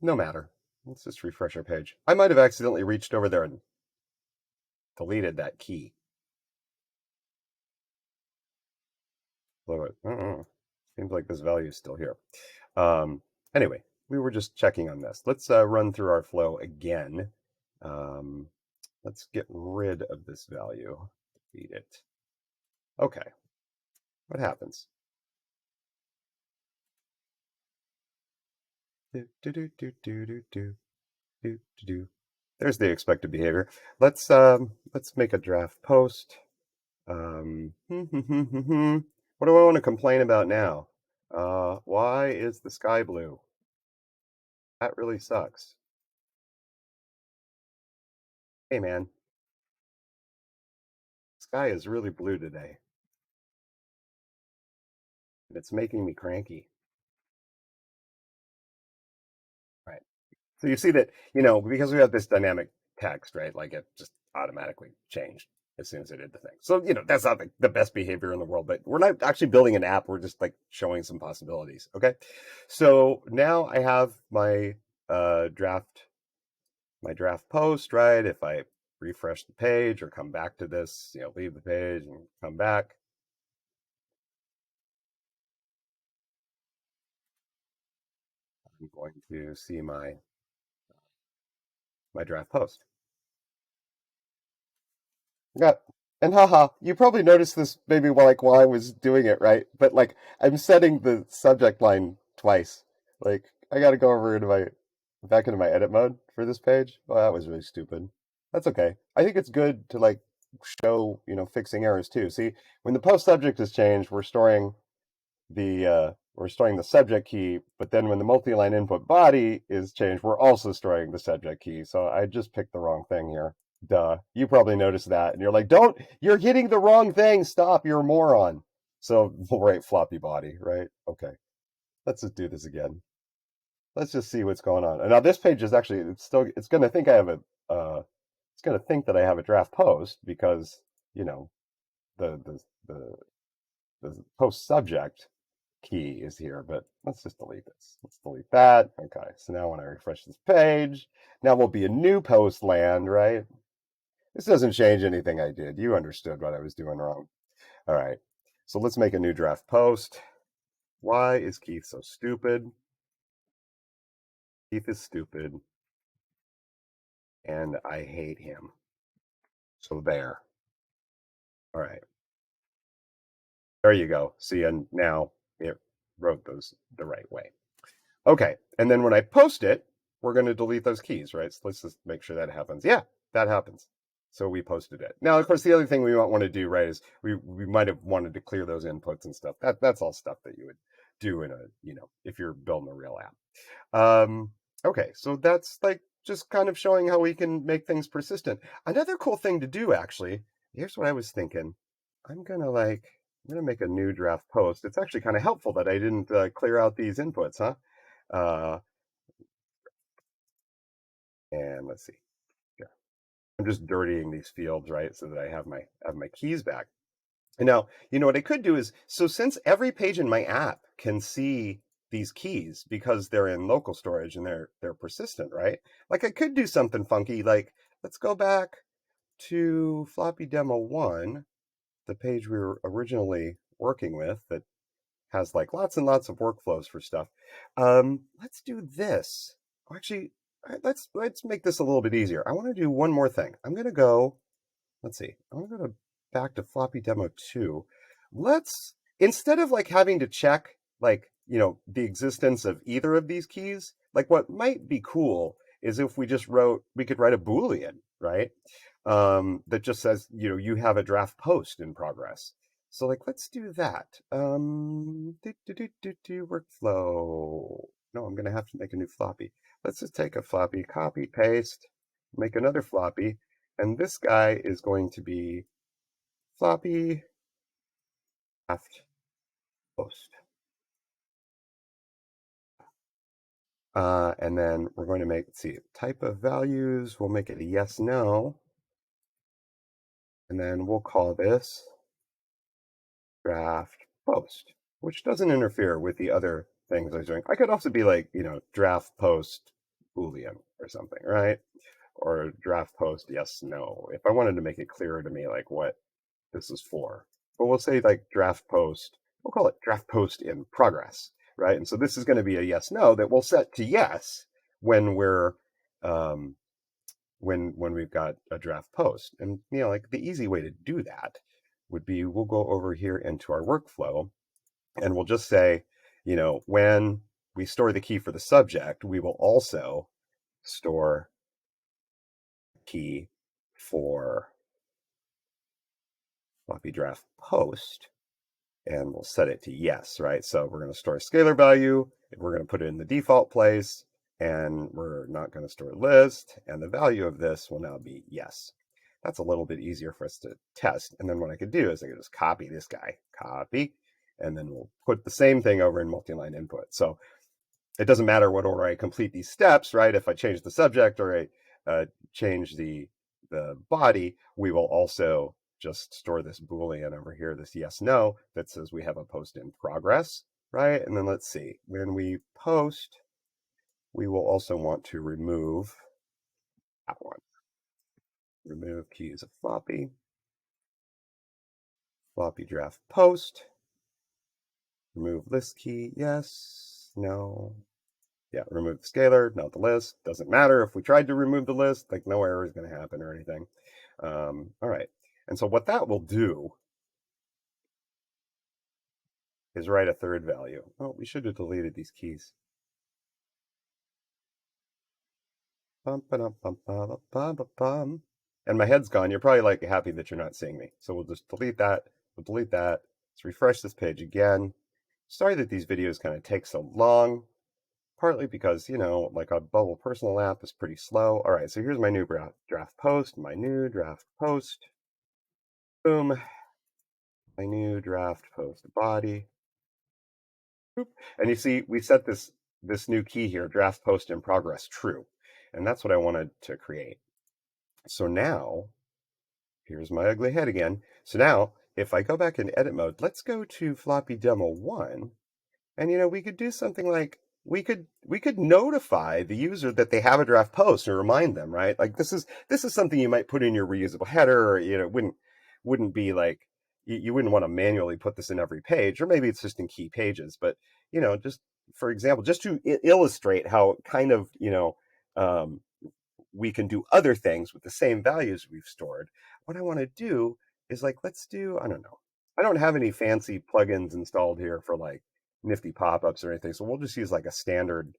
Speaker 1: No matter. Let's just refresh our page. I might have accidentally reached over there and deleted that key. Seems like this value is still here. Anyway, we were just checking on this. Let's run through our flow again. Let's get rid of this value. Delete it. Okay. What happens? There's the expected behavior. Let's make a draft post. What do I want to complain about now? Why is the sky blue? That really sucks. Hey man, sky is really blue today. And it's making me cranky. Right. So you see that, because we have this dynamic text, right? Like it just automatically changed as soon as I did the thing. So, that's not the best behavior in the world, but we're not actually building an app. We're just like showing some possibilities. Okay. So now I have my draft post, right? If I refresh the page or come back to this, leave the page and come back. I'm going to see my draft post. Yeah. And haha, you probably noticed this maybe while I was doing it, right? But like I'm setting the subject line twice. Like I gotta go over back into my edit mode for this page. Well, that was really stupid. That's okay. I think it's good to like show, fixing errors too. See, when the post subject is changed, we're storing the subject key, but then when the multi-line input body is changed, we're also storing the subject key. So I just picked the wrong thing here. Duh. You probably noticed that. And you're like, you're hitting the wrong thing. Stop. You're a moron. So we'll write floppy body, right? Okay. Let's just do this again. Let's just see what's going on. And now this page is actually, it's going to think it's going to think that I have a draft post because, the post subject key is here, but let's just delete this. Let's delete that. Okay, so now when I refresh this page, now we'll be a new post land, right? This doesn't change anything I did. You understood what I was doing wrong. All right, so let's make a new draft post. Why is Keith so stupid? Keith is stupid, and I hate him. So there. All right. There you go. See, and now it wrote those the right way. Okay, and then when I post it, we're going to delete those keys, right? So let's just make sure that happens. Yeah, that happens. So we posted it. Now, of course, the other thing we might want to do, right, is we might have wanted to clear those inputs and stuff. That's all stuff that you would do in a, if you're building a real app. Okay, so that's like just kind of showing how we can make things persistent. Another cool thing to do, actually, here's what I was thinking. I'm gonna make a new draft post. It's actually kind of helpful that I didn't clear out these inputs, huh? Uh, and let's see. Yeah, I'm just dirtying these fields, right, so that I have my keys back. And now, what I could do is, so since every page in my app can see these keys because they're in local storage and they're persistent, right? Like I could do something funky, like let's go back to Floppy Demo 1, the page we were originally working with that has like lots and lots of workflows for stuff. Let's do this. Actually, let's make this a little bit easier. I want to do one more thing. I'm gonna go. Let's see. I'm gonna go back to Floppy Demo 2. Let's, instead of like having to check like the existence of either of these keys, like what might be cool is if we could write a Boolean, right? That just says you have a draft post in progress. So like let's do that. Workflow. No, I'm gonna have to make a new floppy. Let's just take a floppy, copy, paste, make another floppy, and this guy is going to be floppy draft post. And then we're going to let's see, type of values, we'll make it a yes, no. And then we'll call this draft post, which doesn't interfere with the other things I was doing. I could also be like, draft post Boolean or something, right? Or draft post yes, no, if I wanted to make it clearer to me, like what this is for. But we'll say like draft post, we'll call it draft post in progress, right? And so this is going to be a yes, no that we'll set to yes when we're, when we've got a draft post. And like the easy way to do that would be we'll go over here into our workflow and we'll just say, when we store the key for the subject, we will also store key for floppy draft post, and we'll set it to yes, right? So we're going to store a scalar value, we're going to put it in the default place, and we're not going to store a list, and the value of this will now be yes. That's a little bit easier for us to test. And then what I could do is I could just copy this guy, copy, and then we'll put the same thing over in multi-line input. So it doesn't matter what order I complete these steps, right? If I change the subject or I change the body, we will also just store this Boolean over here, this yes, no, that says we have a post in progress, right? And then let's see, when we post, we will also want to remove that one. Remove keys of floppy, floppy draft post, remove list key, yes, no, yeah, remove the scalar, not the list. Doesn't matter if we tried to remove the list, like no error is going to happen or anything. All right. And so what that will do is write a third value. Oh, we should have deleted these keys. Bum, ba-dum, bum, ba, bum, ba, bum. And my head's gone. You're probably like happy that you're not seeing me. So we'll just delete that. We'll delete that. Let's refresh this page again. Sorry that these videos kind of take so long. Partly because, like a Bubble personal app is pretty slow. All right, so here's my new draft post, my new draft post. Boom, my new draft post body. Boop. And you see, we set this new key here, draft post in progress true. And that's what I wanted to create. So now, here's my ugly head again. So now, if I go back in edit mode, let's go to Floppy Demo 1. And we could do something like we could notify the user that they have a draft post and remind them, right? Like this is something you might put in your reusable header, or wouldn't be like you wouldn't want to manually put this in every page, or maybe it's just in key pages. But just for example, just to illustrate how kind of um, we can do other things with the same values we've stored. What I want to do is like, let's do, I don't know. I don't have any fancy plugins installed here for like nifty pop-ups or anything. So we'll just use like a standard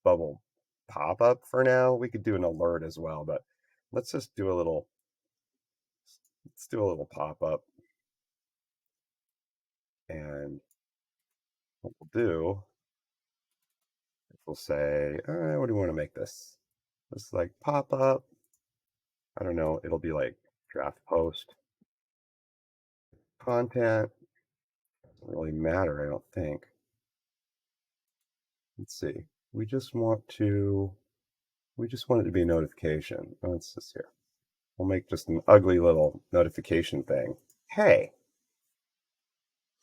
Speaker 1: bubble pop-up for now. We could do an alert as well, but let's just do let's do a little pop-up. And what we'll do is we'll say, all right, what do we want to make this? This like pop-up. I don't know. It'll be like draft post content. Doesn't really matter, I don't think. Let's see. We just want it to be a notification. Oh, it's just here. We'll make just an ugly little notification thing. Hey,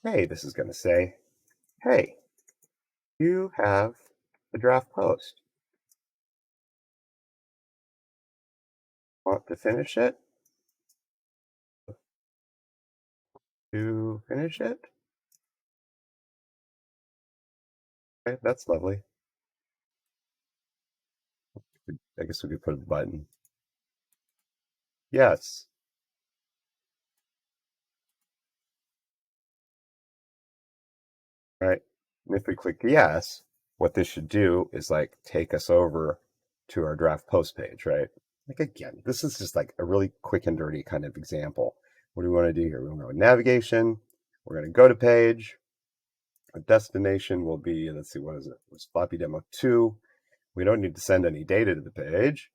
Speaker 1: this is going to say, hey, you have a draft post. Want to finish it? To finish it? Okay, that's lovely. I guess we could put a button. Yes. Right. And if we click yes, what this should do is like take us over to our draft post page, right? Like again, this is just like a really quick and dirty kind of example. What do we want to do here? We want to go to navigation. We're going to go to page. Our destination will be, let's see, what is it? It's Floppy Demo 2. We don't need to send any data to the page.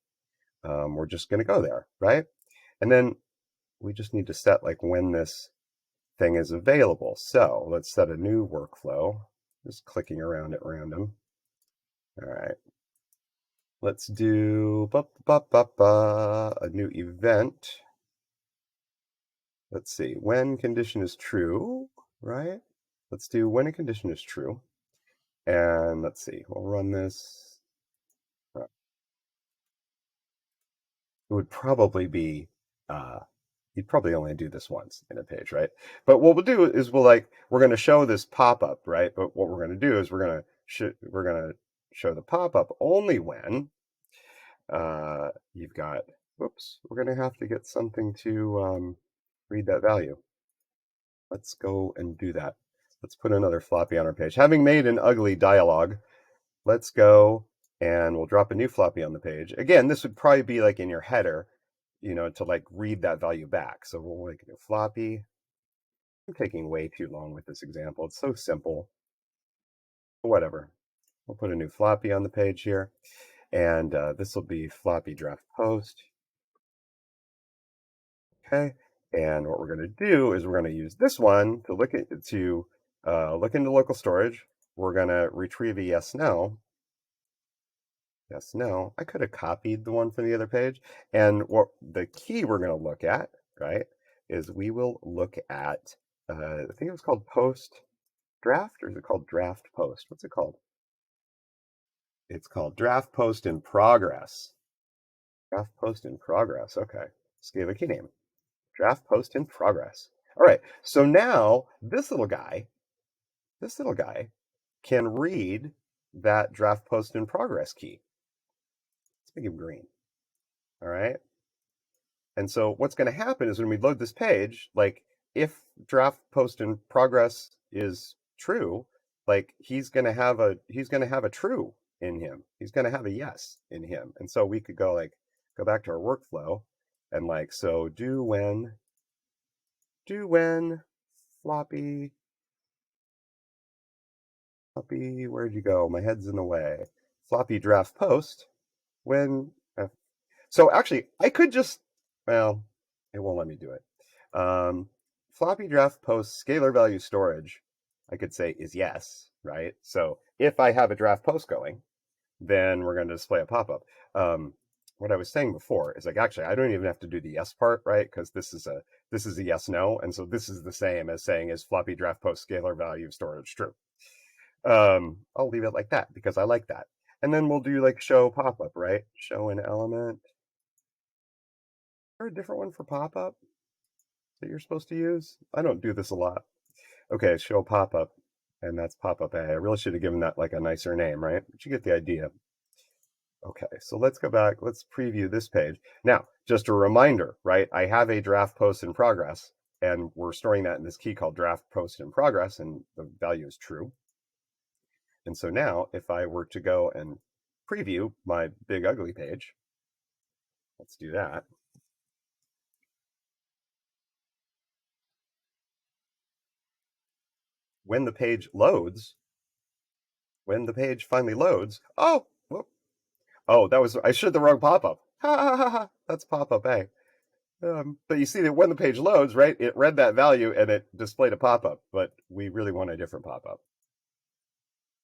Speaker 1: We're just going to go there, right? And then we just need to set like when this thing is available. So let's set a new workflow. Just clicking around at random. All right. Let's do a new event. Let's see, when condition is true, right? Let's do when a condition is true. And let's see, we'll run this. It would probably be, you'd probably only do this once in a page, right? But what we'll do is we're going to show this pop-up, right? But what we're going to do is we're going to show the pop-up only when you've got, whoops, we're going to have to get something to read that value. Let's go and do that. Let's put another floppy on our page. Having made an ugly dialogue, let's go and we'll drop a new floppy on the page. Again, this would probably be like in your header, to like read that value back. So we'll make a new floppy. I'm taking way too long with this example. It's so simple. Whatever. We'll put a new floppy on the page here. And this will be floppy draft post. Okay. And what we're going to do is we're going to use this one to look into local storage. We're going to retrieve a yes, no. Yes, no. I could have copied the one from the other page. And what the key we're going to look at, right, is we will look at, I think it was called post draft, or is it called draft post? What's it called? It's called draft post in progress. Draft post in progress. Okay. Let's give a key name. Draft post in progress. All right. So now this little guy can read that draft post in progress key. Let's make him green. All right. And so what's going to happen is when we load this page, like if draft post in progress is true, like he's going to have a true in him. He's going to have a yes in him. And so we could go back to our workflow and so do when floppy, where'd you go? My head's in the way. Floppy draft post when so actually I could just, well, it won't let me do it. Floppy draft post scalar value storage, I could say is yes, right? So if I have a draft post going, then we're going to display a pop-up. What I was saying before is actually I don't even have to do the yes part, right? Because this is a yes no, and so this is the same as saying is floppy draft post scalar value storage true. I'll leave it like that because I like that. And then we'll do like show pop-up, right? Show an element. Is there a different one for pop-up that you're supposed to use? I don't do this a lot. Okay, show pop-up, and that's pop-up A. I really should have given that like a nicer name, right? But you get the idea. Okay, so let's go back. Let's preview this page. Now, just a reminder, right? I have a draft post in progress, and we're storing that in this key called draft post in progress, and the value is true. And so now, if I were to go and preview my big ugly page, let's do that. When the page loads, when the page finally loads, oh, whoop, oh, that was, I showed the wrong pop-up. Ha ha ha ha, that's pop-up A. But you see that when the page loads, right, it read that value and it displayed a pop-up, but we really want a different pop-up.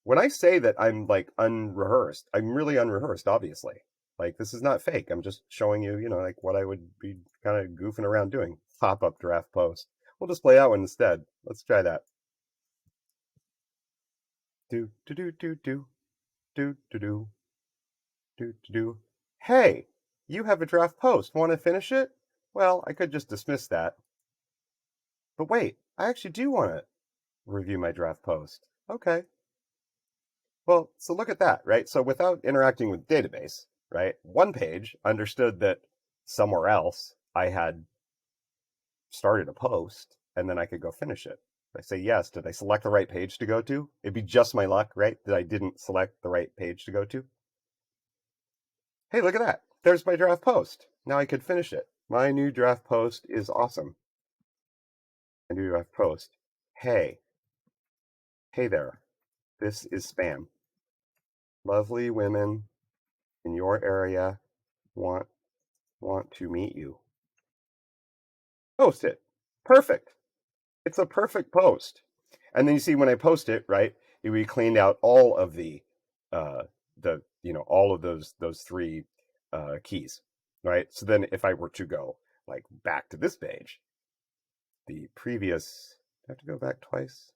Speaker 1: When I say that I'm like unrehearsed, I'm really unrehearsed, obviously. Like this is not fake. I'm just showing you, like what I would be kind of goofing around doing. Pop-up draft post. We'll display that one instead. Let's try that. Do do do do do do do do do do. Hey, you have a draft post. Want to finish it? Well, I could just dismiss that. But wait, I actually do want to review my draft post. Okay. Well, so look at that, right? So without interacting with the database, right, one page understood that somewhere else I had started a post and then I could go finish it. If I say yes, did I select the right page to go to? It'd be just my luck, right? That I didn't select the right page to go to. Hey, look at that. There's my draft post. Now I could finish it. My new draft post is awesome. My new draft post. Hey, hey there. This is spam. Lovely women in your area want to meet you. Post it. Perfect. It's a perfect post. And then you see when I post it, right, we cleaned out all of all of those three keys, right? So then if I were to go like back to this page, the previous, I have to go back twice.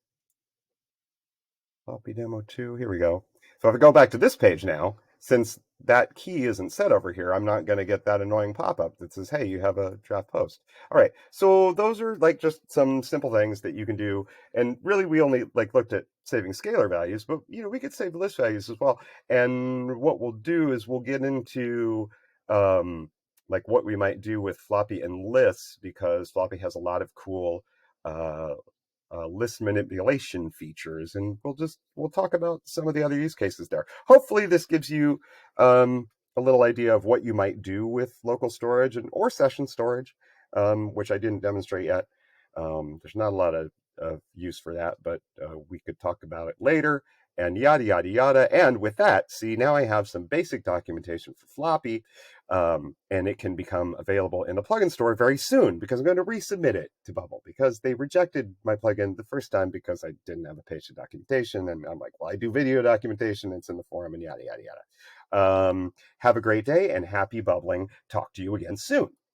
Speaker 1: Floppy Demo 2, here we go. So if I go back to this page now, since that key isn't set over here, I'm not going to get that annoying pop-up that says, hey, you have a draft post. All right, so those are like just some simple things that you can do. And really, we only like looked at saving scalar values, but we could save list values as well. And what we'll do is we'll get into like what we might do with Floppy and lists, because Floppy has a lot of cool list manipulation features, and we'll talk about some of the other use cases there. Hopefully, this gives you a little idea of what you might do with local storage or session storage, which I didn't demonstrate yet. There's not a lot of use for that, but we could talk about it later, and yada yada yada. And with that, see, now I have some basic documentation for Floppy, and it can become available in the plugin store very soon, because I'm going to resubmit it to Bubble, because they rejected my plugin the first time because I didn't have a page of documentation. And I'm like, well, I do video documentation, it's in the forum, and yada yada yada. Have a great day and happy bubbling. Talk to you again soon.